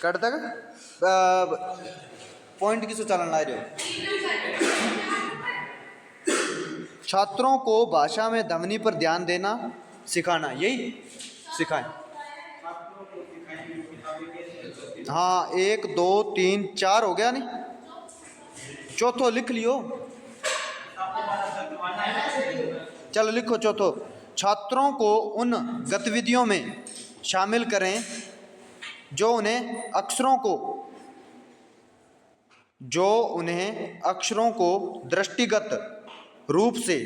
Cut तक point किसो चलन ला रहे हो। छात्रों को भाषा में ध्वनि पर ध्यान देना सिखाना, यही सिखाएं। हाँ, 1 2 3 4 हो गया नहीं, चौथो लिख लियो। चलो लिखो चौथो। छात्रों को उन गतिविधियों में शामिल करें जो उन्हें अक्षरों को दृष्टिगत रूप से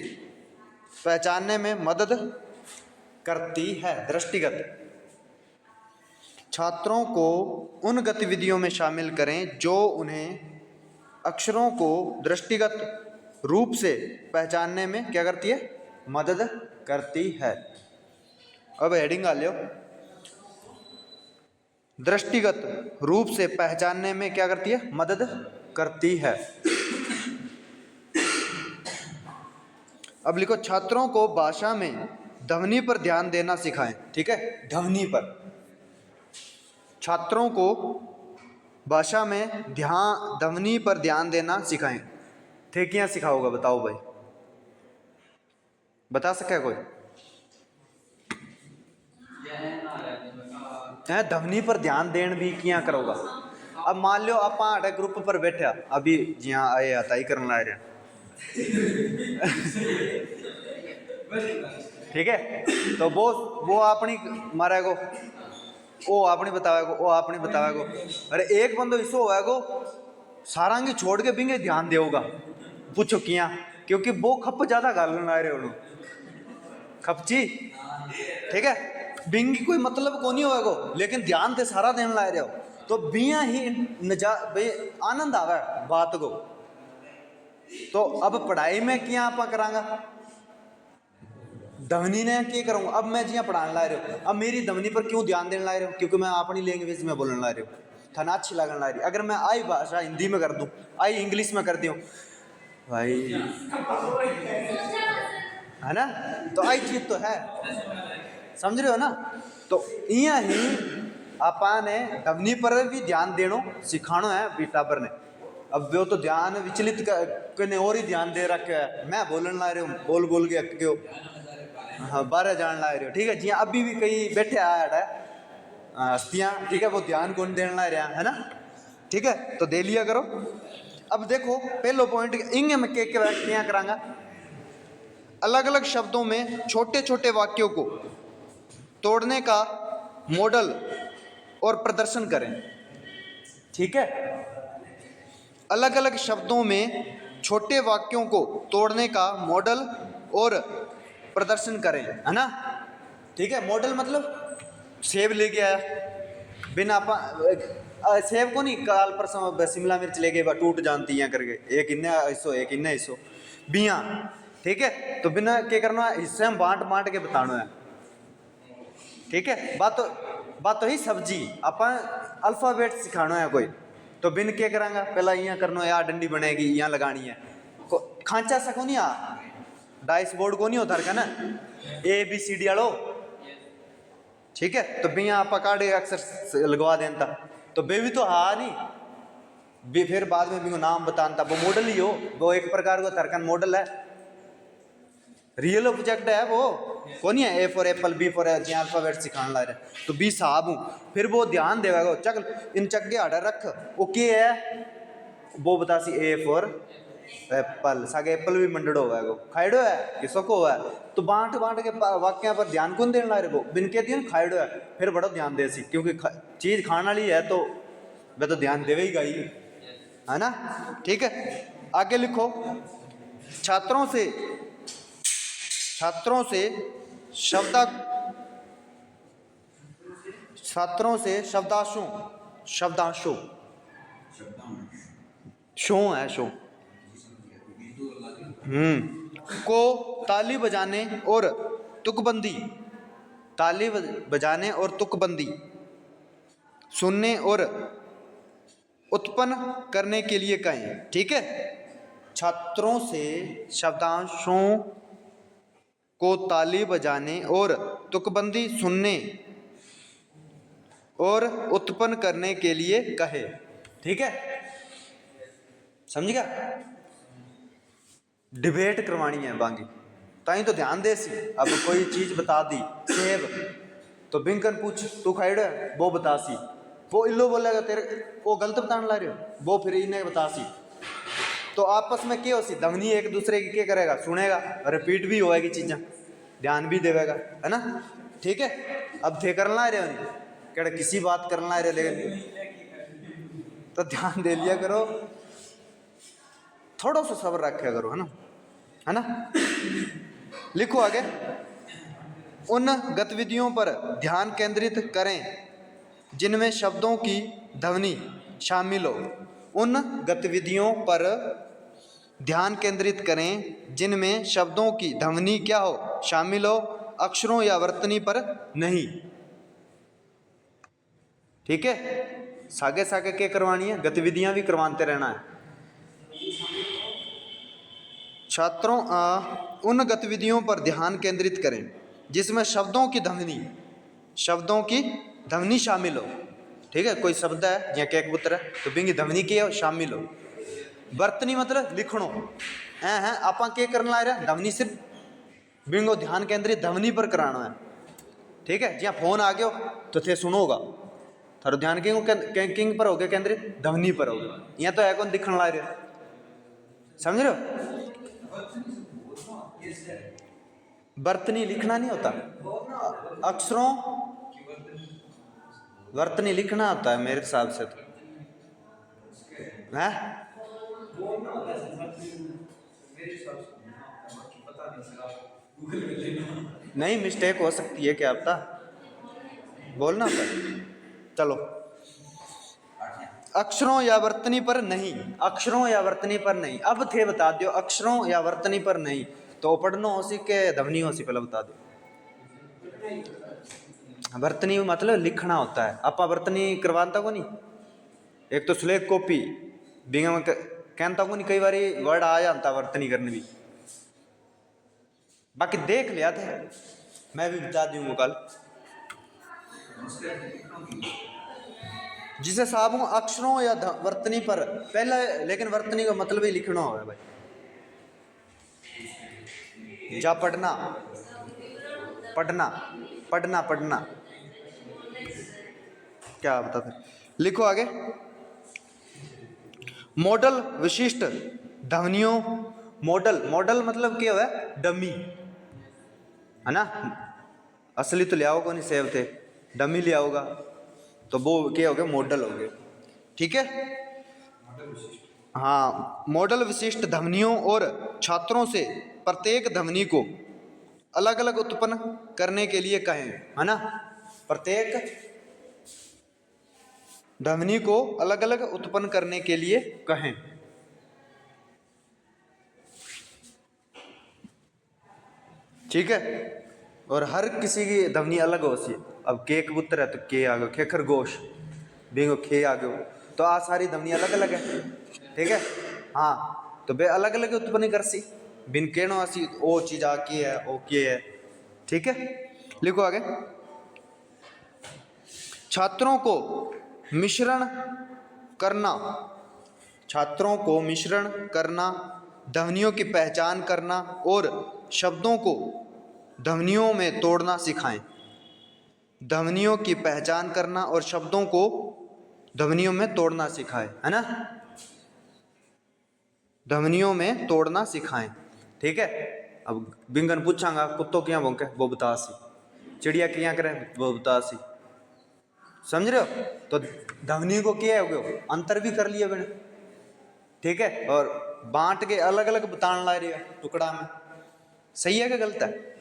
पहचानने में मदद करती है। दृष्टिगत। छात्रों को उन गतिविधियों में शामिल करें जो उन्हें अक्षरों को दृष्टिगत रूप से पहचानने में क्या करती है, मदद करती है। अब हेडिंग आ लियो, दृष्टिगत रूप से पहचानने में क्या करती है, मदद करती है। अब लिखो, छात्रों को भाषा में ध्वनि पर ध्यान देना सिखाएं। ठीक है, ध्वनि पर। छात्रों को भाषा में ध्वनि पर ध्यान देना सिखाएं। थे क्या सिखाओगा बताओ भाई, बता सके कोई? ध्वनि पर ध्यान देन भी क्या करोगा। अब मान लो आप ग्रुप पर बैठा, अभी जिया आए आता ही करने ला रहे। ठीक है, तो वो अपनी मारेगो, वो अपनी बतावेगो, वो अपनी बतावेगो। अरे एक बंदो इसो होएगो सारा की छोड़ के बिंगे ध्यान देगा। पूछो किया, क्योंकि वो खप ज्यादा गालन ला रहे हो खपची। ठीक है, बिंगी कोई मतलब को नहीं होएगो, लेकिन ध्यान ते सारा देन ला रहे हो, तो बिया ही आनंद आवे बात को। तो अब पढ़ाई में क्या आप करांगा, ध्वनि ने क्या करूँगा। अब मैं जिया पढ़ाने ला रहे हो, अब मेरी ध्वनि पर क्यों ध्यान देने ला रहे हो, क्योंकि मैं अपनी लैंग्वेज में बोलने ला रहे हो, थाना अच्छी लगने ला रही। अगर मैं आई भाषा हिंदी में कर दूँ, आई इंग्लिश में कर दूँ भाई, है ना, तो आई चीज तो है, समझ रहे हो ना। तो इया ही आपने ध्वनि पर भी ध्यान देनो सिखानो है बेटाबर ने। अब वो तो ध्यान विचलित करने और ही ध्यान दे रखे है, मैं बोलने ला रहे हूँ, बोल बोल के अटके हो, हाँ बारह जान ला रहे हो। ठीक है जी, अभी भी कई बैठे आया हस्तियाँ, ठीक है, वो ध्यान कौन देने ला रहा है ना। ठीक है, तो दे लिया करो। अब देखो पहलो पॉइंट इंगे में क्या करांगा, अलग अलग शब्दों में छोटे छोटे वाक्यों को तोड़ने का मॉडल और प्रदर्शन करें। ठीक है, अलग अलग शब्दों में छोटे वाक्यों को तोड़ने का मॉडल और प्रदर्शन करें, है ना। ठीक है, मॉडल मतलब सेब ले गया बिना सेब को नहीं, काल परसों शिमला मिर्च ले गए टूट जानती हैं करके, एक इन्ने हिस्सों एक इन्ने हिस्सों बिया। ठीक है, तो बिना क्या करना, हिस्से में बांट बांट के बताना है। ठीक है, बात तो ही सब्जी अपन अल्फाबेट सिखाना है कोई, तो बिन क्या करांगा, पहला यहाँ करना, यार डंडी बनेगी यहाँ लगानी है, खांचा सा को नहीं आ, डाइस बोर्ड को नहीं होता है ना, ABCD वालो। ठीक है, तो बिया आप काटे अक्सर लगवा देता, तो बे भी तो हाँ नहीं भी, फिर बाद में भी नाम बताता, वो मॉडल ही हो, वो एक प्रकार का थरकन मॉडल है, रियल ऑब्जेक्ट है वो, कौन है। A for Apple, B for alphabet सिखाने ला रहे, तो B साहब हूँ, फिर वो ध्यान देगा, चल इन चक्के आड़ा रख, वो क्या है, वो बता सी A फॉर एप्पल, सागे एप्पल भी मंडड़ो है, खाइडो है किसो को है, तो बांट बांट के वाक्य पर ध्यान कौन देने ला रहे, वो बिन के दिन खाइडो है, फिर बड़ा ध्यान दे सी, क्योंकि चीज खाने वाली है तो वह तो ध्यान देवे ही गई, है ना। ठीक है, आगे लिखो, छात्रों शब्दांशों शो है शो को ताली बजाने और तुकबंदी सुनने और उत्पन्न करने के लिए कहें। ठीक है, छात्रों से शब्दांशों को ताली बजाने और तुकबंदी सुनने और उत्पन्न करने के लिए कहे। ठीक है, समझ गया? डिबेट करवानी है बांगी, ताई तो ध्यान दे सी। अब कोई चीज बता दी, सेब, तो बिंकन पूछ तू खाइड़ है, वो बता सी, वो इल्लो बोलेगा तेरे वो गलत बताने ला रहे हो, वो फिर इन्हें बता सी। तो आपस में क्या हो सी, ध्वनि एक दूसरे की क्या करेगा, सुनेगा, रिपीट भी होएगी चीजें, ध्यान भी देवेगा, है ना? ठीक है, अब थे करना ला रहे हो कह किसी बात करना ला रहे, लेकिन तो ध्यान दे लिया करो, थोड़ा सा सब्र रखा करो, है ना? लिखो आगे, उन गतिविधियों पर ध्यान केंद्रित करें जिनमें शब्दों की ध्वनि शामिल हो। उन गतिविधियों पर ध्यान केंद्रित करें जिनमें शब्दों की ध्वनि क्या हो, शामिल हो, अक्षरों या वर्तनी पर नहीं। ठीक है, सागे सागे क्या करवानी है, गतिविधियां भी करवाते रहना है छात्रों। उन गतिविधियों पर ध्यान केंद्रित करें जिसमें शब्दों की ध्वनि शामिल हो। ठीक है, कोई शब्द है या केक पुत्र है तो बिंगी ध्वनि की शामिल हो। वर्तनी मतलब लिखणो है, आपा क्या करना ला रहा, ध्वनि सिर्फ बिंगो ध्यान केंद्रित ध्वनि पर कराना है। ठीक है, जहाँ फोन आ गयो तो थे सुनोगा, थारो ध्यान किंग पर हो गया केंद्रित, ध्वनि पर हो गया, यहाँ तो है कौन दिखने ला रहा, समझ रहे हो? वर्तनी लिखना नहीं होता, अक्षरों वर्तनी लिखना होता है मेरे हिसाब से तो, है नहीं, मिस्टेक हो सकती है, क्या पता, बोलना होता है। चलो, अक्षरों या वर्तनी पर नहीं, अक्षरों या वर्तनी पर नहीं। अब थे बता दो अक्षरों या वर्तनी पर नहीं, तो पढ़नो हो सी के ध्वनि हो सी, पहले बता दो। वर्तनी मतलब लिखना होता है, आपा वर्तनी करवाता को नहीं, एक तो स्लेट कॉपी बिंगा में कहता को नहीं, कई बार वर्ड आ जाता वर्तनी करने भी, बाकी देख लिया था, मैं भी बता दूंगा कल। जिसे साहब अक्षरों या वर्तनी पर पहले, लेकिन वर्तनी का मतलब ही लिखना हो भाई, जा पढ़ना पढ़ना पढ़ना पढ़ना, क्या बता, लिखो आगे। मॉडल विशिष्ट ध्वनियों, मॉडल मतलब क्या है, डमी, है ना? असली तो ले आओगे नहीं, सेव थे, डमी ले आओगा तो वो क्या हो गया, मॉडल हो गया। ठीक है, हाँ, मॉडल विशिष्ट ध्वनियों और छात्रों से प्रत्येक ध्वनि को अलग अलग उत्पन्न करने के लिए कहें, है ना? प्रत्येक ध्वनि को अलग अलग उत्पन्न करने के लिए कहें। ठीक है, और हर किसी की ध्वनि अलग हो सी। अब के कबूतर है तो के आ गयो, खे खरगोश बिंगो खे आ गयो, तो आ सारी ध्वनि अलग अलग है। ठीक है, हाँ, तो बे अलग अलग उत्पन्न कर सी, बिन कहनो आसी ओ चीज आ की है, ओ के है। ठीक है, लिखो आगे। छात्रों को मिश्रण करना, छात्रों को मिश्रण करना, ध्वनियों की पहचान करना और शब्दों को ध्वनियों में तोड़ना सिखाएं। ध्वनियों की पहचान करना और शब्दों को ध्वनियों में तोड़ना सिखाएं, है ना? ध्वनियों में तोड़ना सिखाएं। ठीक है, अब बिंगन पूछांगा कुत्तों क्या भौंके, वो बता सी, चिड़िया क्या करे, वो बता सी, समझ रहे हो? तो ध्वनि को क्या हो गया, अंतर भी कर लिया मैंने। ठीक है, और बांट के अलग अलग बताने ला रही है टुकड़ा में, सही है कि गलत है?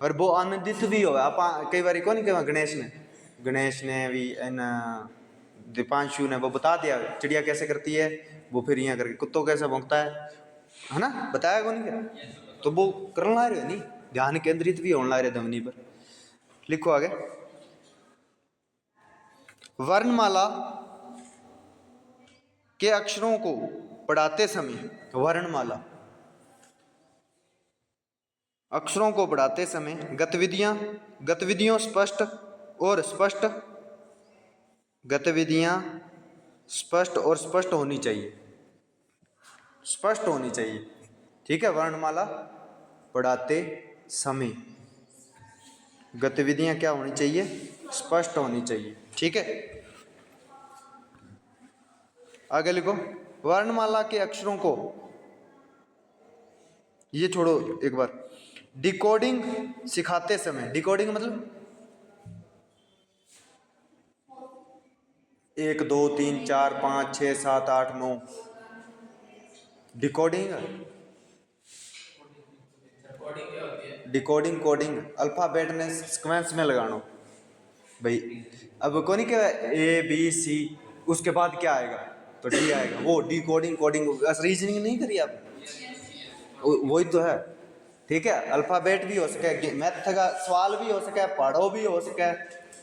और वो आनंदित भी हो, आप कई बार कौन कह, गणेश ने भी इन दीपांशु ने वो बता दिया चिड़िया कैसे करती है, वो फिर यहाँ करके कुत्तों कैसे भौंकता है ना? बताया कौन क्या, तो वो करने ला रहे हो नहीं, ध्यान केंद्रित भी होने ला रहे ध्वनि पर। लिखो आगे। वर्णमाला के अक्षरों को पढ़ाते समय, वर्णमाला अक्षरों को पढ़ाते समय गतिविधियों स्पष्ट और स्पष्ट गतिविधियां स्पष्ट और स्पष्ट होनी चाहिए, स्पष्ट होनी चाहिए। ठीक है, वर्णमाला पढ़ाते समय गतिविधियां क्या होनी चाहिए, स्पष्ट होनी चाहिए। ठीक है, आगे लिखो। वर्णमाला के अक्षरों को, ये छोड़ो एक बार, डिकोडिंग सिखाते समय, डिकोडिंग मतलब 1 2 3 4 5 6 7 8 9, डिकोडिंग डिकोडिंग कोडिंग अल्फाबेट ने सीक्वेंस में लगाना भाई। अब को नहीं क्या ABC, उसके बाद क्या आएगा, तो D आएगा, वो डिकोडिंग कोडिंग। रीजनिंग नहीं करी आप, वही तो है। ठीक है, अल्फाबेट भी हो सके, मैथ का सवाल भी हो सके, पढ़ो भी हो सके,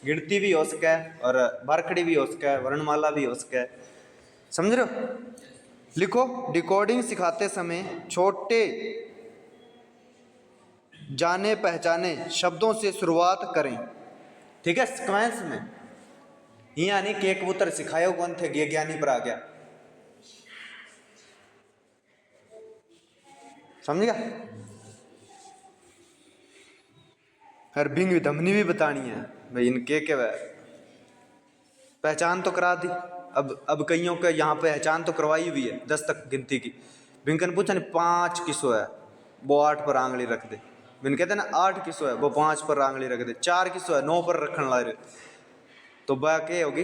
गिनती भी हो सके, और बारखड़ी भी हो सके, वर्णमाला भी हो सके। समझ रहे हो? लिखो, डिकोडिंग सिखाते समय छोटे जाने पहचाने शब्दों से शुरुआत करें। ठीक है, सीक्वेंस में, यानी के कबूतर सिखायो कौन थे, गे ज्ञानी पर आ गया। समझ गया? हर बिंग धमनी भी बतानी है भाई, इनके के पहचान तो करा दी। अब कईयों के यहाँ पहचान तो करवाई हुई है 10 तक गिनती की। बिंकन पूछा नहीं 5 किसो है, वो 8 पर आंगली रख दे। बिन कहते ना 8 किसो है, वो 5 पर आंगली रख दे। 4 किसो है, 9 पर रखने ला रहे, तो वह क्या होगी,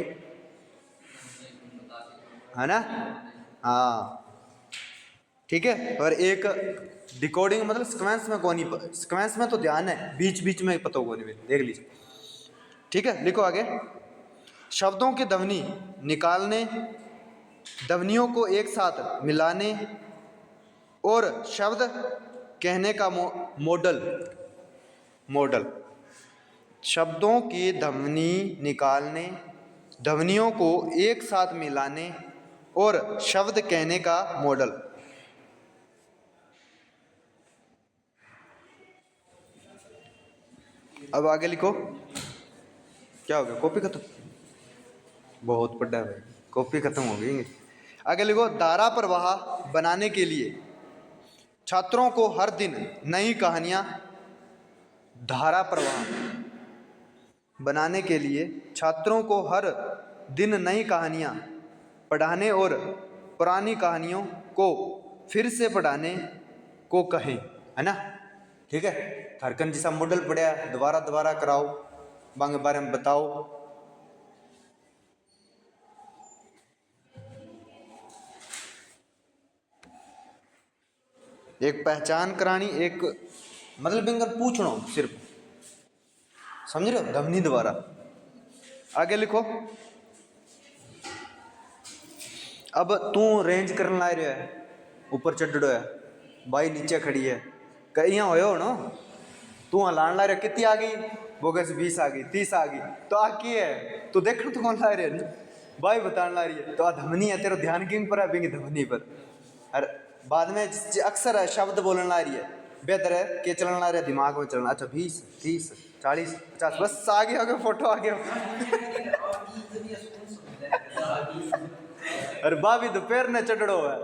है ना? हाँ, ठीक है। और एक डिकोडिंग मतलब सीक्वेंस में कौन नहीं, सीक्वेंस में तो ध्यान है, बीच बीच में पता होगा नहीं, देख लीजिए। ठीक है, लिखो आगे। शब्दों की ध्वनि निकालने, ध्वनियों को एक साथ मिलाने और शब्द कहने का मॉडल। शब्दों की ध्वनि निकालने, ध्वनियों को एक साथ मिलाने और शब्द कहने का मॉडल। अब आगे लिखो। क्या हो गया, कॉपी खत्म? बहुत बड़ा है भाई, कॉपी खत्म हो गई। आगे लिखो। धारा प्रवाह बनाने के लिए छात्रों को हर दिन नई कहानियां, धारा प्रवाह बनाने के लिए छात्रों को हर दिन नई कहानियां पढ़ाने और पुरानी कहानियों को फिर से पढ़ाने को कहें, है ना? ठीक है, हरकन जैसा मॉडल पढ़ा, दोबारा कराओ, बांगे बारे में बताओ। एक पहचान करानी, एक मतलब बिंगल पूछना सिर्फ, समझ रहे हो? ध्वनि द्वारा। आगे लिखो। अब तू रेंज करने ला रहा है, ऊपर चढ़ है, बाई नीचे खड़ी है, कहीं हो ना, तू हलान ला रहा, कितनी आ गई, वो कैसे 20 आ गई, 30 आ गई, तो आ की है, तो देख तो कौन ला रहा है, बाई बताने ला रही है, तो आ ध्वनि है, तेरा ध्यान किन पर है, बिंग ध्वनि पर। और बाद में अक्सर है शब्द बोलने ला रही है, बेहतर है कि चलने ला रहा है, दिमाग में चलना। अच्छा 20 30 40 50, बस आगे हो गया, फोटो आ गया। अरे बाबी दोपहर ने चढ़ो है।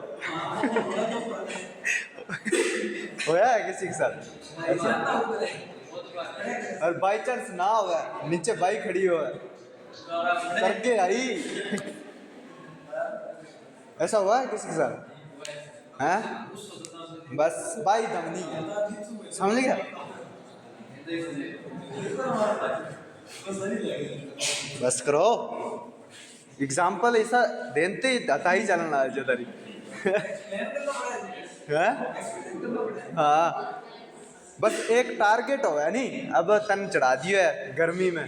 होया है किसी के साथ ऐसा? और बाई चांस ना हुआ, नीचे बाई खड़ी हो है, करके आई, ऐसा हुआ है किसी के साथ? हैं? बस बाई ध्वनि, समझ गया? बस करो, एग्जाम्पल ऐसा देते ही हता ही चलना है जदरी। हाँ, बस एक टारगेट हो है नहीं, अब तन चढ़ा दिया है गर्मी में,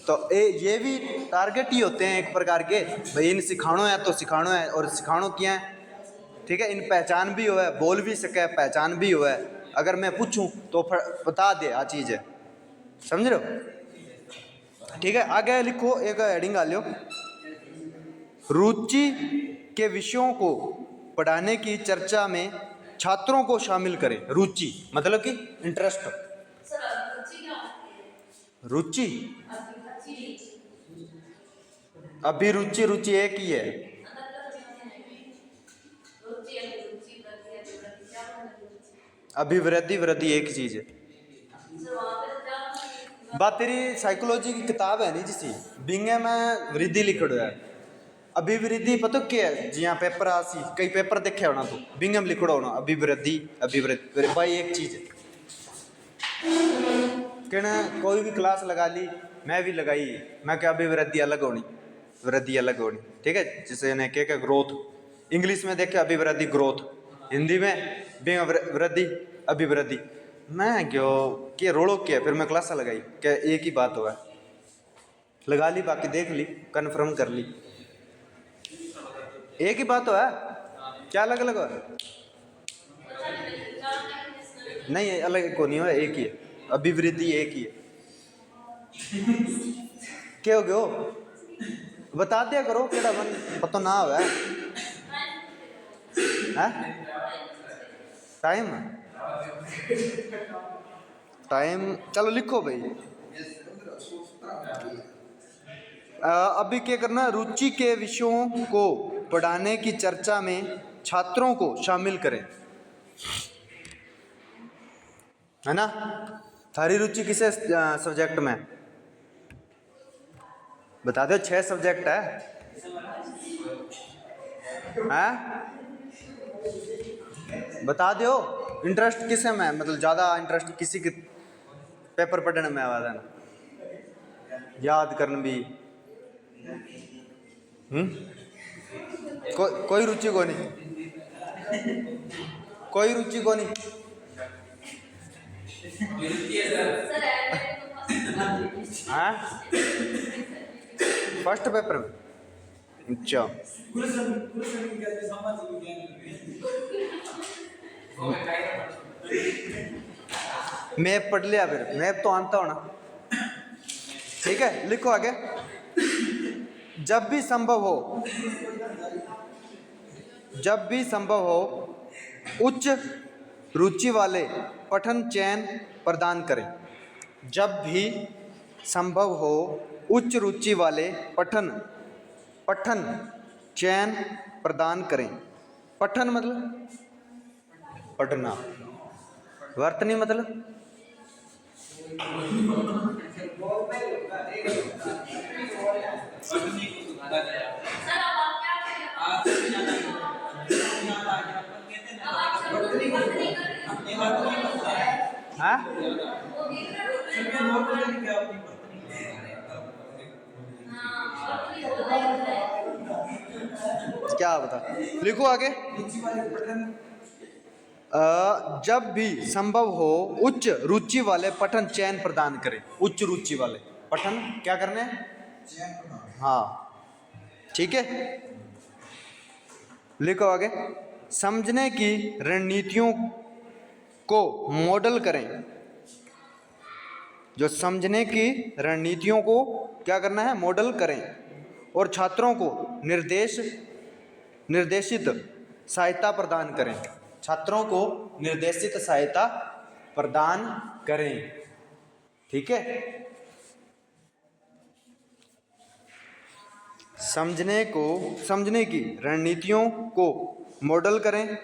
तो ये भी टारगेट ही होते हैं एक प्रकार के, भाई इन सिखानो है तो सिखानो है, और सिखानो क्या है, ठीक है, इन पहचान भी हो है, बोल भी सके, पहचान भी हो है, अगर मैं पूछूं तो बता दे आ चीज़ है, समझ रहे हो? ठीक है, आगे लिखो, एक हेडिंग आ लो, रुचि के विषयों को पढ़ाने की चर्चा में छात्रों को शामिल करें। रुचि मतलब कि इंटरेस्ट। रुचि अभिरुचि रुचि एक ही है। अभिवृद्धि वृद्धि एक चीज है। बात तेरी साइकोलॉजी की किताब है नहीं जिसी बिंगे में वृद्धि लिखड़ो है। अभिवृद्धि पता क्या है जी? यहाँ पेपर आसी कई पेपर देखे होना तो बिंगे में लिखड़ो होना अभिवृद्धि अभिवृद्धि भाई एक चीज है। कहना कोई भी क्लास लगा ली, मैं भी लगाई, मैं क्या अभिवृद्धि अलग होनी वृद्धि अलग होनी, ठीक है। जिसे इन्हें क्या ग्रोथ, इंग्लिश में देखे अभिवृद्धि ग्रोथ, हिंदी में वृद्धि अभिवृद्धि। मैं क्यों के रोड़ो क्या, फिर मैं क्लास लगाई क्या एक ही बात हुआ लगा ली, बाकी देख ली कन्फर्म कर ली एक ही बात हुआ क्या अलग अलग हुआ नहीं, अलग को नहीं हुआ एक ही है, अभिवृद्धि एक ही है। क्या हो गयो बता दिया करो केड़ा मन पता ना हुआ है। टाइम टाइम चलो लिखो भाई। अभी क्या करना, रुचि के विषयों को पढ़ाने की चर्चा में छात्रों को शामिल करें, है ना। थारी रुचि किसे सब्जेक्ट में बता दो? 6 सब्जेक्ट है, हैं? बता दो इंटरेस्ट किसे में, मतलब ज़्यादा इंटरेस्ट किसी के पेपर पढ़ने में आवाज़ है ना, याद करना भी। कोई रुचि को नहीं, कोई रुचि को नहीं। हाँ फर्स्ट पेपर में अच्छा मैप पढ़ लिया, फिर मैप तो आता होना, ठीक है। लिखो आगे। जब भी संभव हो उच्च रुचि वाले पठन चयन प्रदान करें। जब भी संभव हो उच्च रुचि वाले पठन चयन प्रदान करें। पठन मतलब पढ़ना, वर्तनी मतलब हाँ क्या बता, लिखो आगे। जब भी संभव हो उच्च रुचि वाले पठन चयन प्रदान करें। उच्च रुचि वाले पठन क्या करने हैं? हाँ ठीक है, लिखो आगे। समझने की रणनीतियों को मॉडल करें। जो समझने की रणनीतियों को क्या करना है? मॉडल करें और छात्रों को निर्देशित सहायता प्रदान करें। छात्रों को निर्देशित सहायता प्रदान करें, ठीक है। समझने की रणनीतियों को मॉडल करें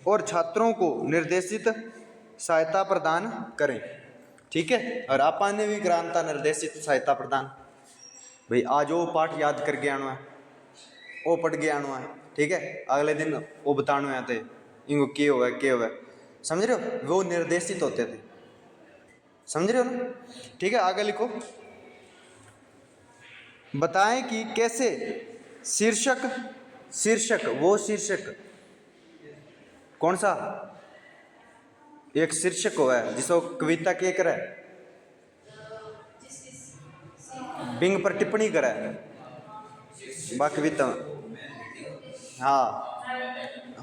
और छात्रों को निर्देशित सहायता प्रदान करें, ठीक है। और आपा ने भी कराना निर्देशित सहायता प्रदान, भाई आज वो पाठ याद करके आना है, वो पढ़ के आना है, ठीक है। अगले दिन वो बताना है थे इनको क्या हुआ, समझ रहे हो? वो निर्देशित होते थे, समझ रहे हो ना, ठीक है। आगे लिखो। बताएं कि कैसे शीर्षक वो शीर्षक कौन सा एक शीर्षक हुआ है जिसको कविता के करे बिंग पर टिप्पणी करे बा कविता, हाँ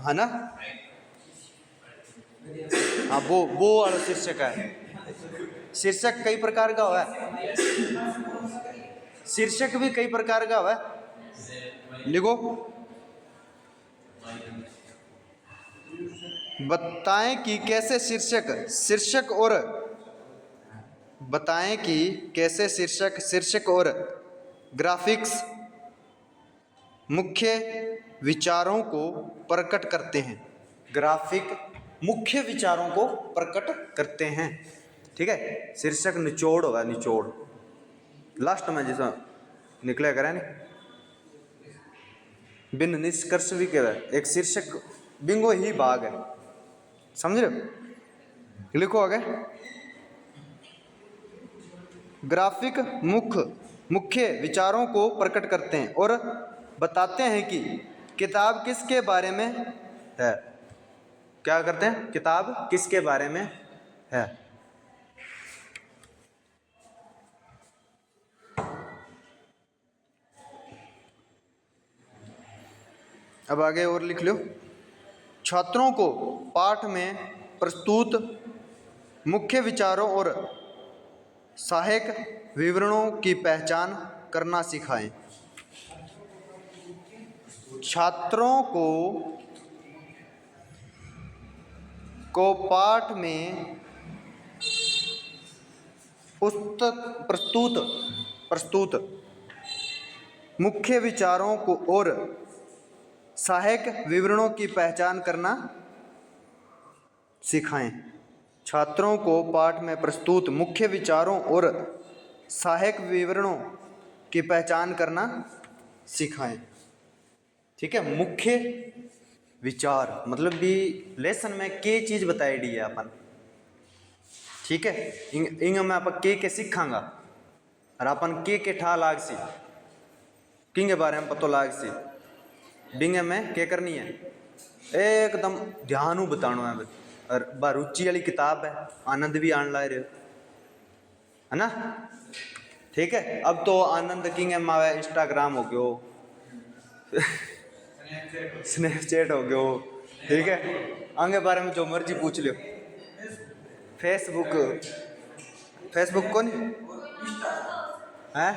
है ना, हाँ वो वाला शीर्षक है। शीर्षक कई प्रकार का हुआ है, शीर्षक भी कई प्रकार का हुआ है। लिखो बताएं कि कैसे शीर्षक और बताएं कि कैसे शीर्षक और ग्राफिक्स मुख्य विचारों को प्रकट करते हैं। ग्राफिक मुख्य विचारों को प्रकट करते हैं। ठीक है, शीर्षक निचोड़ होगा, निचोड़ लास्ट में जैसा निकले करें नहीं, बिन निष्कर्ष भी कह एक शीर्षक बिंगो ही भाग है, समझ रहे हो। लिखो आगे, ग्राफिक मुख्य विचारों को प्रकट करते हैं और बताते हैं कि किताब किसके बारे में है। क्या करते हैं, किताब किसके बारे में है। अब आगे और लिख लो, छात्रों को पाठ में प्रस्तुत मुख्य विचारों और सहायक विवरणों की पहचान करना सिखाएं। छात्रों को पाठ में प्रस्तुत मुख्य विचारों को और सहायक विवरणों की पहचान करना सिखाएं। छात्रों को पाठ में प्रस्तुत मुख्य विचारों और सहायक विवरणों की पहचान करना सिखाएं। ठीक है, मुख्य विचार मतलब भी लेसन में के चीज बताई दी है अपन। ठीक है, इंग में आप के सीखांगा और अपन के ठा लाग सी किंग के बारे में पतो लाग सी बिंगे में क्या करनी है, एकदम ध्यान बताना है। और बा रुचि वाली किताब है, आनंद भी आने ला रहे है ना। ठीक है, अब तो आनंद किंग में आवे, इंस्टाग्राम हो गयो, स्नैपचैट हो गयो। ठीक है, आगे बारे में जो मर्जी पूछ लियो। फेसबुक को नहीं है,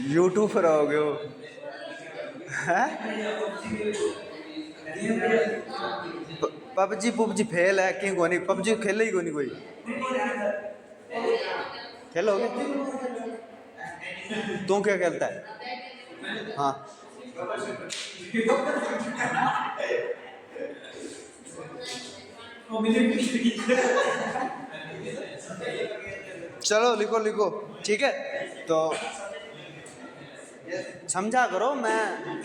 यूट्यूब पर हो गयो है, पबजी फेल है कि कोनी, पबजी खेले ही कोनी कोई खेलोगे तू क्या खेलता है। हाँ चलो लिखो। ठीक है, तो समझा करो, मैं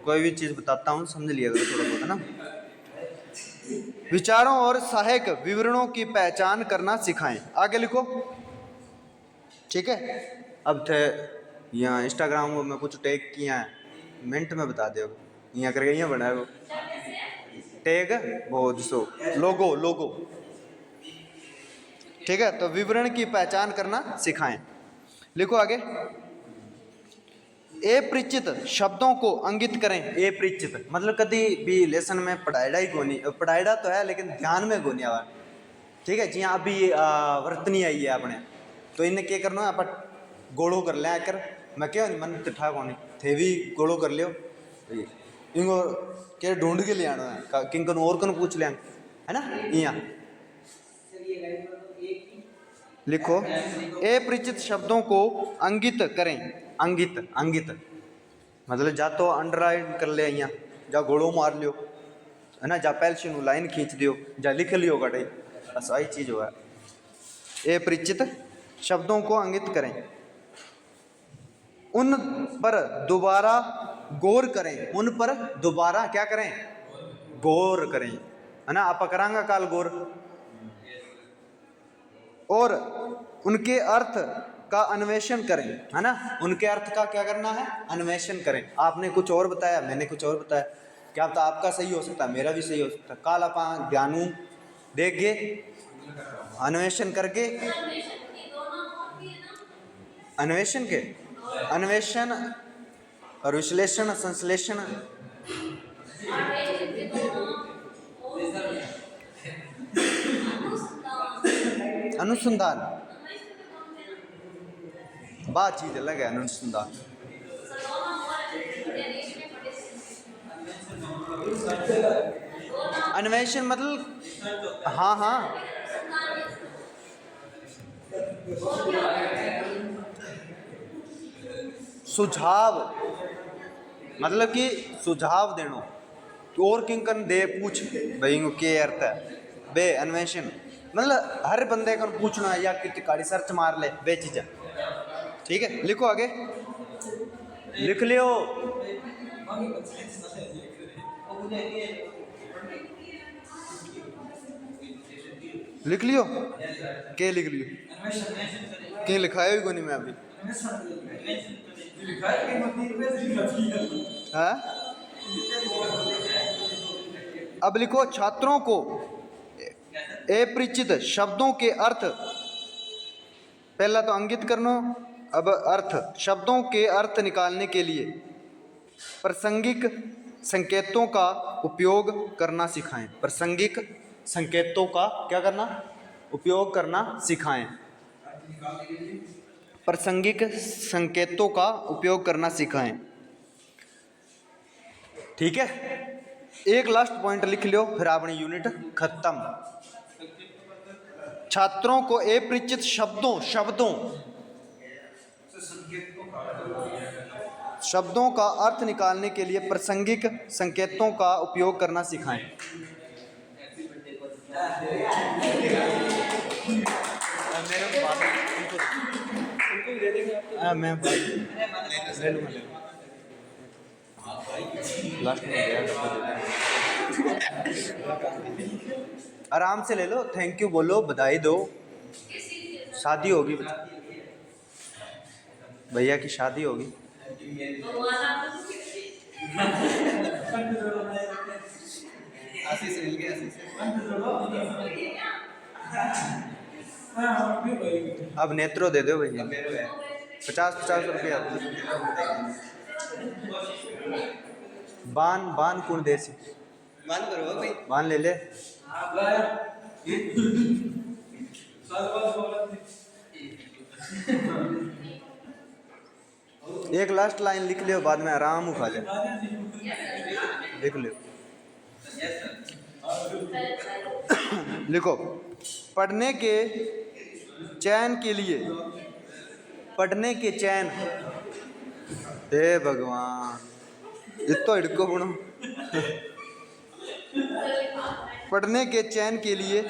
कोई भी चीज बताता हूँ समझ लिया करो थोड़ा बहुत, है ना। विचारों और सहायक विवरणों की पहचान करना सिखाएं। आगे लिखो। ठीक है, अब थे यहाँ इंस्टाग्राम को मैं कुछ टैग किया है, मिनट में बता दो यहाँ करके, यहाँ बनाया वो टैग वो जिसो लोगो। ठीक है, तो विवरण की पहचान करना सिखाएं। लिखो आगे, अपरिचित शब्दों को अंकित करें। अपरिचित मतलब कभी भी लेसन में पढ़ाईडा ही कोनी, पढ़ाईडा तो है लेकिन ध्यान में कोनी आवा। ठीक है, जी अभी वर्तनी आई है अपने, तो इन्हें क्या करना है, आप गोड़ो कर लिया कर, मैं क्या मन ठा कोनी थे भी गोड़ो कर लियो, इनको क्या ढूंढ के ले आना है, किंकन और कन पूछ लिया, है ना। यहाँ लिखो, अपरिचित शब्दों को अंकित करें। अंकित मतलब जा तो अंडरलाइन कर ले, यहाँ जा गोड़ो मार लियो, है ना, जा पेंसिल लाइन खींच दियो, जा लिख लियो गटे, बस आई चीज हुआ। अपरिचित शब्दों को अंकित करें, उन पर दोबारा गौर करें। उन पर दोबारा क्या करें, गौर करें, है ना। आप करांगा काल गौर, और उनके अर्थ का अन्वेषण करें, है ना। उनके अर्थ का क्या करना है, अन्वेषण करें। आपने कुछ और बताया, मैंने कुछ और बताया, क्या पता आपका सही हो सकता है, मेरा भी सही हो सकता है। काल आप ज्ञानू देख गए, अन्वेषण करके, अन्वेषण और विश्लेषण संश्लेषण, अनुसंधान बात चीज अलग है, अनुसंधान। अन्वेषण मतलब हाँ हाँ, सुझाव मतलब कि सुझाव देनो। तो और किंकन दे पूछ भाई इनको के अर्थ है बे अन्वेषण मतलब हर बंदे को पूछना या कितनी काड़ी सर्च मार ले बे चीज़ें। ठीक है, लिखो आगे, लिख लियो। लिख लियो के लिख लियो के लिखाया भी को नहीं मैं अभी हाँ? अब लिखो छात्रों को अपरिचित शब्दों के अर्थ, पहला तो अंकित करना, अब अर्थ, शब्दों के अर्थ निकालने के लिए प्रासंगिक संकेतों का उपयोग करना सिखाएं। प्रासंगिक संकेतों का क्या करना, उपयोग करना सिखाएं। प्रासंगिक संकेतों का उपयोग करना सिखाएं। ठीक है, एक लास्ट पॉइंट लिख लो फिर अपनी यूनिट खत्म। छात्रों को अपरिचित शब्दों का अर्थ निकालने के लिए प्रासंगिक संकेतों का उपयोग करना सिखाएं। मैं ले लूँगा लास्ट में आराम से ले लो, थैंक यू बोलो, बधाई दो, शादी होगी भैया की शादी होगी। अब नेत्रो दे दो भैया 50-50 रुपया। बान कौन दे सी बान करो भाई, बान ले ले। एक लास्ट लाइन लिख लियो, बाद में आराम उठा ले, लिख लियो। लिखो, पढ़ने के चयन के लिए, पढ़ने के चयन, हे भगवान इतो हिड़को बनो। पढ़ने के चयन के लिए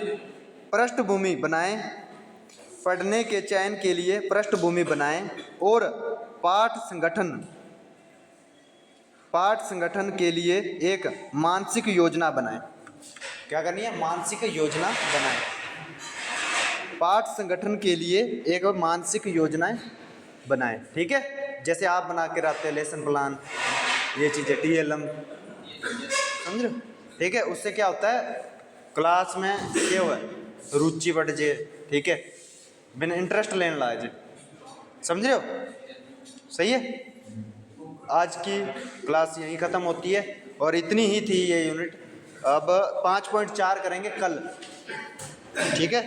पृष्ठभूमि बनाएं, पढ़ने के चयन के लिए पृष्ठभूमि बनाएं और पाठ संगठन के लिए एक मानसिक योजना बनाएं। क्या करनी है, मानसिक योजना बनाएं। पाठ संगठन के लिए एक मानसिक योजनाएं बनाएं। ठीक है, जैसे आप बना के रखते हैं लेसन प्लान, ये चीज़ें TLM, समझ रहे हो। ठीक है, उससे क्या होता है क्लास में क्या हुआ रुचि बढ़ जाए। ठीक है, बिना इंटरेस्ट लेने लाए जे, समझ रहे हो। सही है, आज की क्लास यहीं ख़त्म होती है और इतनी ही थी ये यूनिट। अब 5.4 करेंगे कल। ठीक है।